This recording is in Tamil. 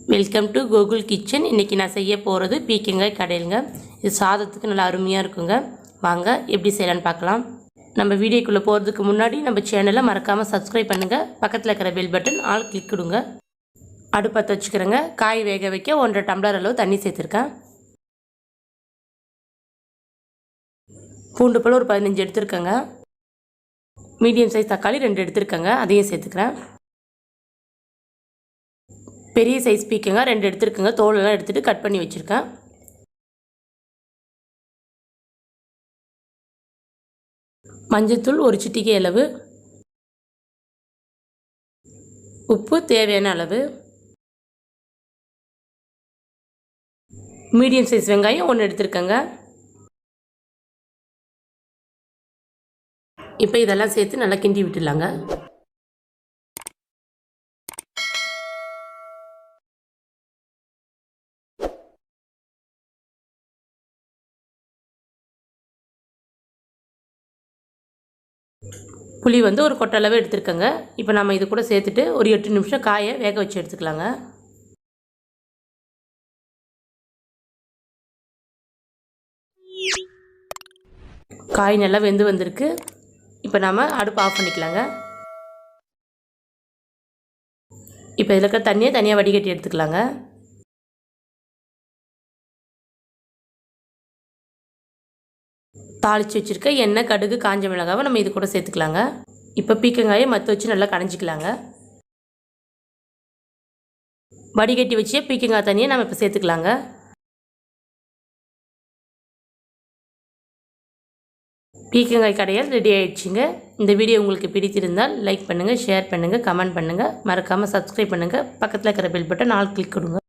Welcome to Gokul kitchen. இன்றைக்கி நான் செய்ய போகிறது பீர்க்கங்காய் கடையலுங்க. இது சாதத்துக்கு நல்லா அருமையாக இருக்குங்க. வாங்க எப்படி செய்யலான்னு பார்க்கலாம். நம்ம வீடியோக்குள்ளே போகிறதுக்கு முன்னாடி நம்ம சேனலை மறக்காமல் சப்ஸ்கிரைப் பண்ணுங்கள். பக்கத்தில் இருக்கிற பெல் பட்டன் ஆல் கிளிக் கொடுங்க. அடுப்பத்தை வச்சுக்கிறேங்க. காய் வேக வைக்க 1.5 டம்ளர் அளவு தண்ணி சேர்த்துருக்கேன். பூண்டு பழம் ஒரு 15 எடுத்துருக்கேங்க. மீடியம் சைஸ் தக்காளி 2 எடுத்துருக்கேங்க, அதையும் சேர்த்துக்கிறேன். பெரிய சைஸ் பீர்க்கங்காய் 2 எடுத்துருக்கேங்க. தோலெல்லாம் எடுத்துகிட்டு கட் பண்ணி வச்சுருக்கேன். மஞ்சள்தூள் ஒரு சிட்டிகை அளவு, உப்பு தேவையான அளவு, மீடியம் சைஸ் வெங்காயம் 1 எடுத்துருக்கேங்க. இப்போ இதெல்லாம் சேர்த்து நல்லா கிண்டி விட்டுடலாங்க. புளி ஒரு கொட்டளவு எடுத்துருக்கேங்க. இப்போ நம்ம இது கூட சேர்த்துட்டு ஒரு 8 நிமிஷம் காயை வேக வச்சு எடுத்துக்கலாங்க. காய் நல்லா வெந்து வந்திருக்கு. இப்போ நாம் அடுப்பு ஆஃப் பண்ணிக்கலாங்க. இப்போ இதில் இருக்கிற தண்ணியை தனியாக வடிகட்டி எடுத்துக்கலாங்க. தாளித்து வச்சுருக்க எண்ணெய், கடுகு, காஞ்ச மிளகாவை நம்ம இது கூட சேர்த்துக்கலாங்க. இப்போ பீர்க்கங்காயை மற்ற வச்சு நல்லா கடைஞ்சிக்கலாங்க. வடிகட்டி வச்சு பீர்க்கங்காய் தண்ணியை நம்ம இப்போ சேர்த்துக்கலாங்க. பீர்க்கங்காய் கடையால் ரெடி ஆகிடுச்சிங்க. இந்த வீடியோ உங்களுக்கு பிடித்திருந்தால் லைக் பண்ணுங்கள், ஷேர் பண்ணுங்கள், கமெண்ட் பண்ணுங்கள். மறக்காமல் சப்ஸ்கிரைப் பண்ணுங்கள். பக்கத்தில் இருக்கிற பெல் பட்டன் ஆல் கிளிக் கொடுங்க.